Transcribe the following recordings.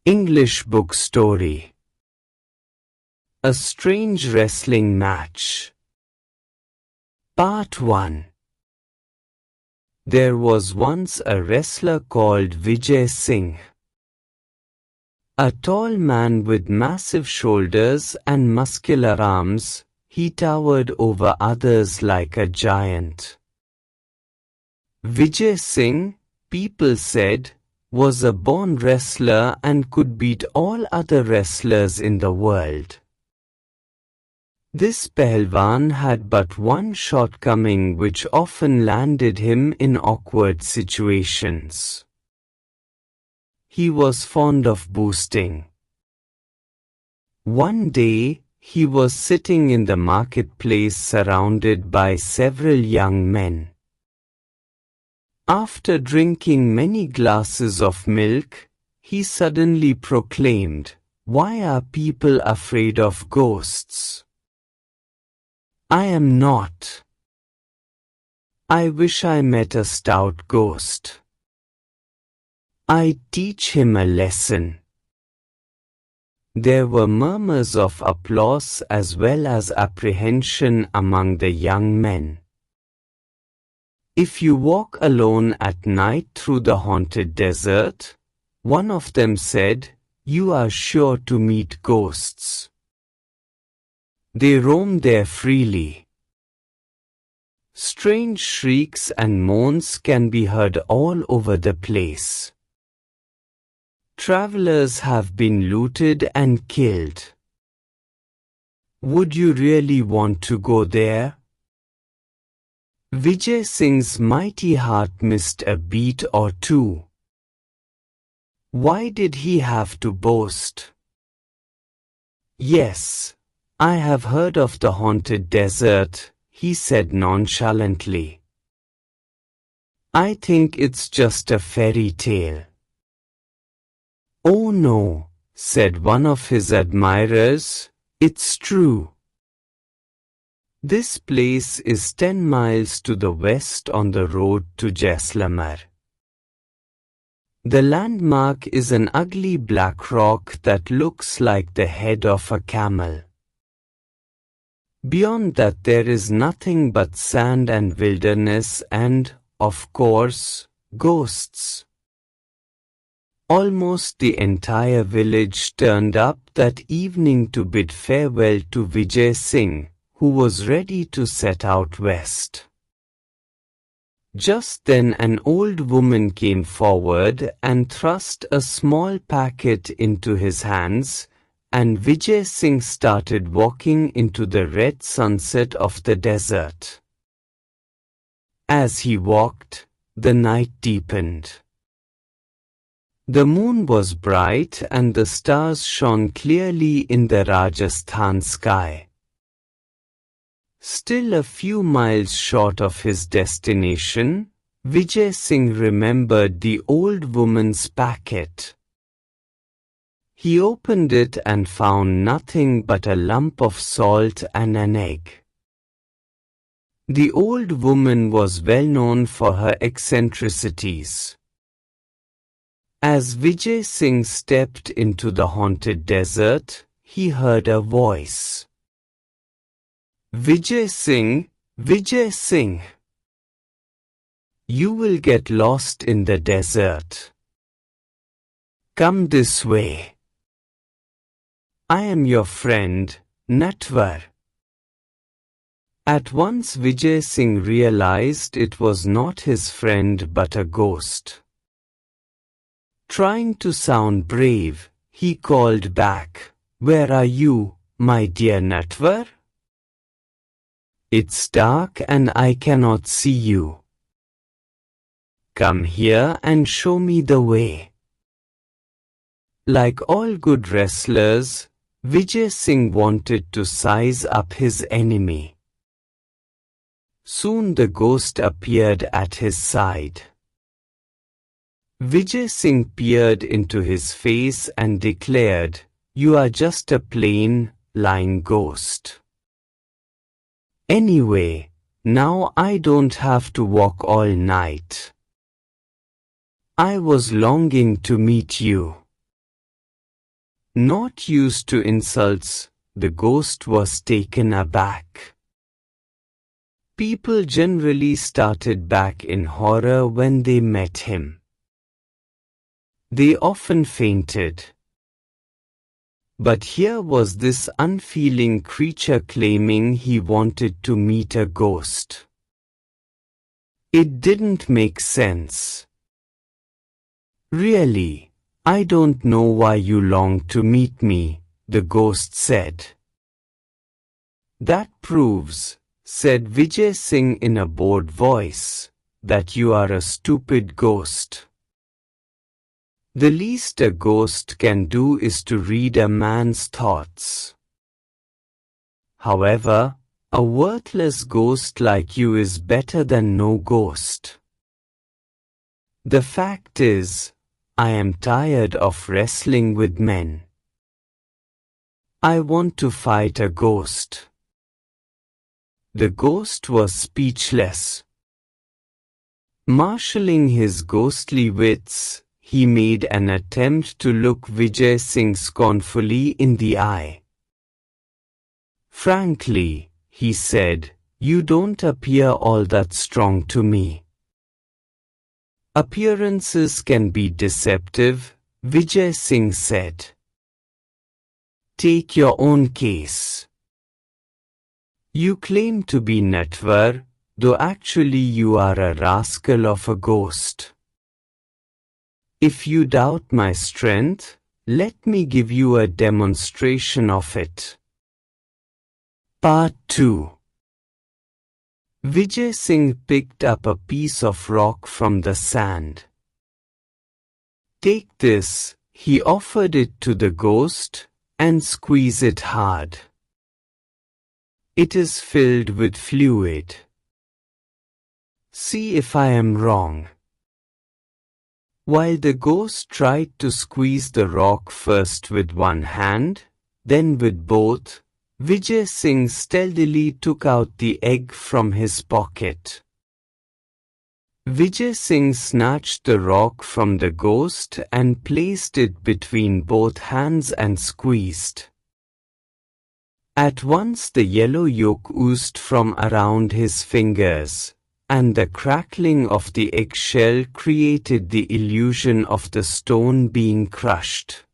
English book story. A strange wrestling match. Part 1. There was once a wrestler called Vijay Singh. A tall man with massive shoulders and muscular arms, he towered over others like a giant. Vijay Singh, people said, was a born wrestler and could beat all other wrestlers in the world. This pahalwan had but one shortcoming which often landed him in awkward situations. He was fond of boasting. One day, he was sitting in the marketplace surrounded by several young men. After drinking many glasses of milk, he suddenly proclaimed, "Why are people afraid of ghosts? I am not. I wish I met a stout ghost. I'd teach him a lesson." There were murmurs of applause as well as apprehension among the young men. "If you walk alone at night through the haunted desert," one of them said, "you are sure to meet ghosts. They roam there freely. Strange shrieks and moans can be heard all over the place. Travelers have been looted and killed. Would you really want to go there?" Vijay Singh's mighty heart missed a beat or two. Why did he have to boast? "Yes, I have heard of the haunted desert," he said nonchalantly. "I think it's just a fairy tale." "Oh no," said one of his admirers, "it's true. This place is 10 miles to the west on the road to Jaisalmer. The landmark is an ugly black rock that looks like the head of a camel. Beyond that there is nothing but sand and wilderness and, of course, ghosts." Almost the entire village turned up that evening to bid farewell to Vijay Singh, who was ready to set out west. Just then an old woman came forward and thrust a small packet into his hands, and Vijay Singh started walking into the red sunset of the desert. As he walked, the night deepened. The moon was bright and the stars shone clearly in the Rajasthan sky. Still a few miles short of his destination, Vijay Singh remembered the old woman's packet. He opened it and found nothing but a lump of salt and an egg. The old woman was well known for her eccentricities. As Vijay Singh stepped into the haunted desert, he heard a voice. "Vijay Singh, Vijay Singh. You will get lost in the desert. Come this way. I am your friend, Natwar." At once Vijay Singh realized it was not his friend but a ghost. Trying to sound brave, he called back, "Where are you, my dear Natwar? It's dark and I cannot see you. Come here and show me the way." Like all good wrestlers, Vijay Singh wanted to size up his enemy. Soon the ghost appeared at his side. Vijay Singh peered into his face and declared, "You are just a plain, lying ghost. Anyway, now I don't have to walk all night. I was longing to meet you. Not used to insults, the ghost was taken aback. People generally started back in horror when they met him. They often fainted. But here was this unfeeling creature claiming he wanted to meet a ghost. It didn't make sense. Really, I don't know why you long to meet me, the ghost said. That proves, said Vijay Singh in a bored voice, that you are a stupid ghost. The least a ghost can do is to read a man's thoughts. However, a worthless ghost like you is better than no ghost. The fact is, I am tired of wrestling with men. I want to fight a ghost. The ghost was speechless. Marshalling his ghostly wits, he made an attempt to look Vijay Singh scornfully in the eye. Frankly, he said, you don't appear all that strong to me. Appearances can be deceptive, Vijay Singh said. Take your own case. You claim to be Natwar, though actually you are a rascal of a ghost. If you doubt my strength, let me give you a demonstration of it. Part 2. Vijay Singh picked up a piece of rock from the sand. Take this, he offered it to the ghost, and squeeze it hard. It is filled with fluid. See if I am wrong. While the ghost tried to squeeze the rock first with one hand, then with both, Vijay Singh stealthily took out the egg from his pocket. Vijay Singh snatched the rock from the ghost and placed it between both hands and squeezed. At once the yellow yolk oozed from around his fingers, and the crackling of the eggshell created the illusion of the stone being crushed.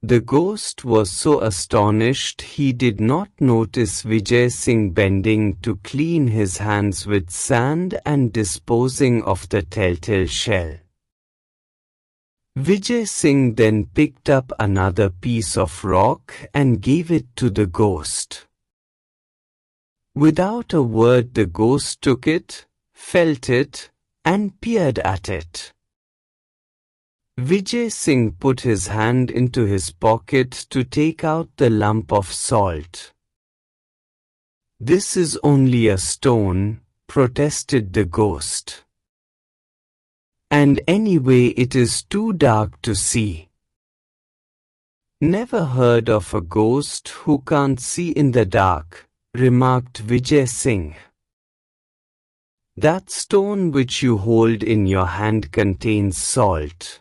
The ghost was so astonished he did not notice Vijay Singh bending to clean his hands with sand and disposing of the telltale shell. Vijay Singh then picked up another piece of rock and gave it to the ghost. Without a word the ghost took it, felt it, and peered at it. Vijay Singh put his hand into his pocket to take out the lump of salt. This is only a stone, protested the ghost. And anyway it is too dark to see. Never heard of a ghost who can't see in the dark, remarked Vijay Singh. That stone which you hold in your hand contains salt.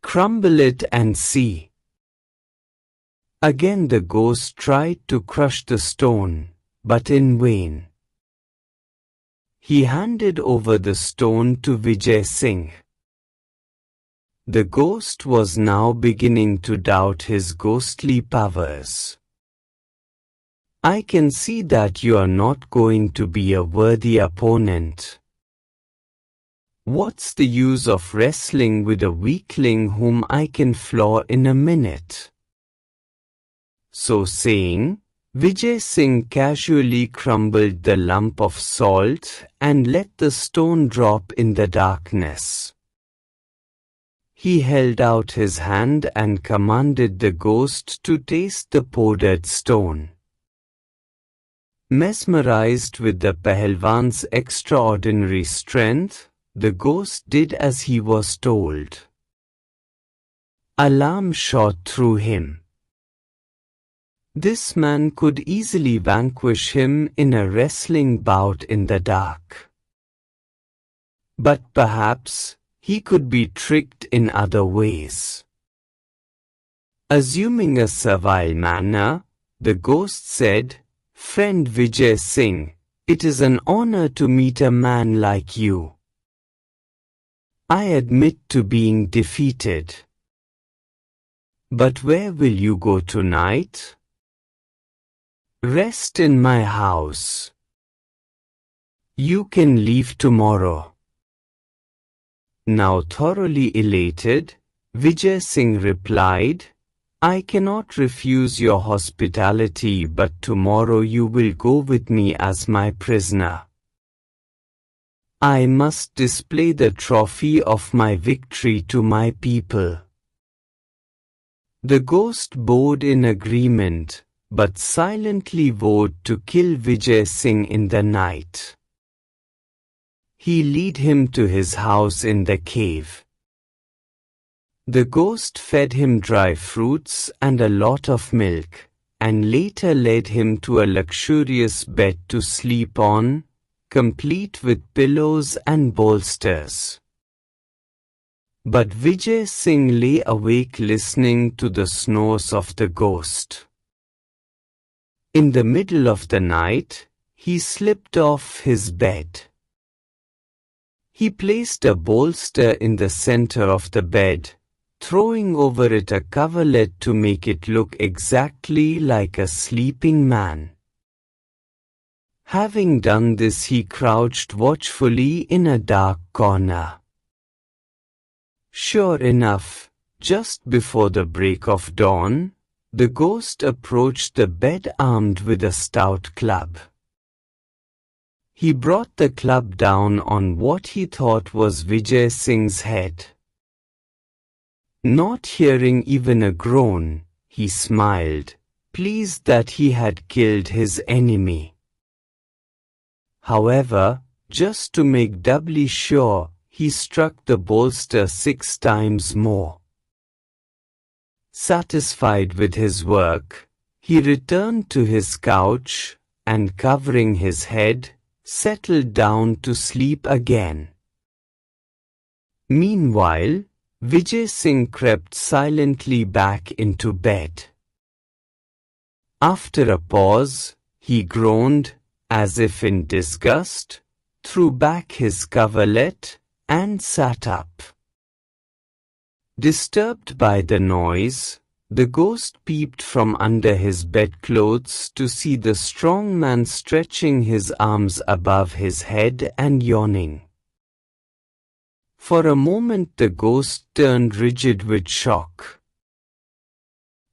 Crumble it and see. Again the ghost tried to crush the stone, but in vain. He handed over the stone to Vijay Singh. The ghost was now beginning to doubt his ghostly powers. I can see that you are not going to be a worthy opponent. What's the use of wrestling with a weakling whom I can floor in a minute? So saying, Vijay Singh casually crumbled the lump of salt and let the stone drop in the darkness. He held out his hand and commanded the ghost to taste the powdered stone. Mesmerized with the pahalwan's extraordinary strength, the ghost did as he was told. Alarm shot through him. This man could easily vanquish him in a wrestling bout in the dark. But perhaps he could be tricked in other ways. Assuming a servile manner, the ghost said, "Friend Vijay Singh, it is an honor to meet a man like you. I admit to being defeated. But where will you go tonight?" "Rest in my house. You can leave tomorrow." Now thoroughly elated, Vijay Singh replied, "I cannot refuse your hospitality, but tomorrow you will go with me as my prisoner. I must display the trophy of my victory to my people." The ghost bowed in agreement, but silently vowed to kill Vijay Singh in the night. He led him to his house in the cave. The ghost fed him dry fruits and a lot of milk, and later led him to a luxurious bed to sleep on, complete with pillows and bolsters. But Vijay Singh lay awake listening to the snores of the ghost. In the middle of the night, he slipped off his bed. He placed a bolster in the center of the bed, throwing over it a coverlet to make it look exactly like a sleeping man. Having done this, he crouched watchfully in a dark corner. Sure enough, just before the break of dawn, the ghost approached the bed armed with a stout club. He brought the club down on what he thought was Vijay Singh's head. Not hearing even a groan, he smiled, pleased that he had killed his enemy. However, just to make doubly sure, he struck the bolster 6 times more. Satisfied with his work, he returned to his couch, and covering his head, settled down to sleep again. Meanwhile, Vijay Singh crept silently back into bed. After a pause, he groaned, as if in disgust, threw back his coverlet, and sat up. Disturbed by the noise, the ghost peeped from under his bedclothes to see the strong man stretching his arms above his head and yawning. For a moment the ghost turned rigid with shock.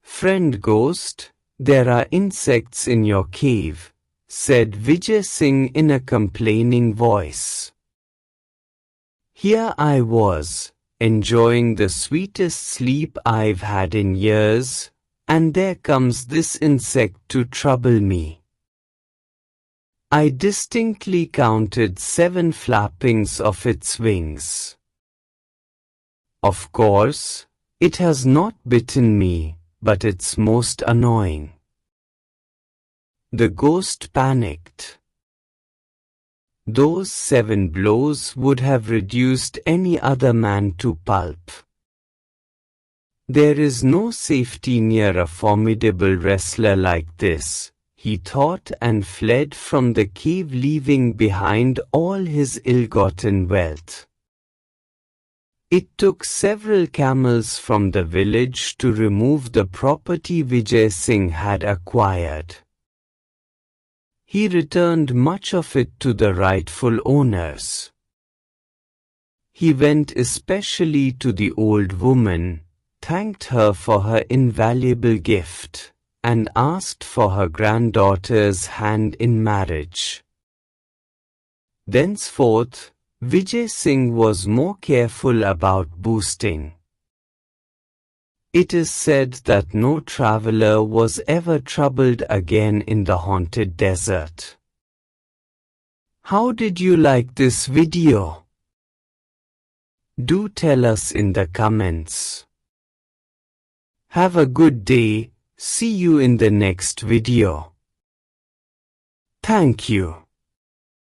"Friend ghost, there are insects in your cave," said Vijay Singh in a complaining voice. "Here I was, enjoying the sweetest sleep I've had in years, and there comes this insect to trouble me. I distinctly counted 7 flappings of its wings. Of course, it has not bitten me, but it's most annoying." The ghost panicked. Those 7 blows would have reduced any other man to pulp. There is no safety near a formidable wrestler like this, he thought, and fled from the cave, leaving behind all his ill-gotten wealth. It took several camels from the village to remove the property Vijay Singh had acquired. He returned much of it to the rightful owners. He went especially to the old woman, thanked her for her invaluable gift, and asked for her granddaughter's hand in marriage. Thenceforth, Vijay Singh was more careful about boasting. It is said that no traveler was ever troubled again in the haunted desert. How did you like this video? Do tell us in the comments. Have a good day. See you in the next video. Thank you.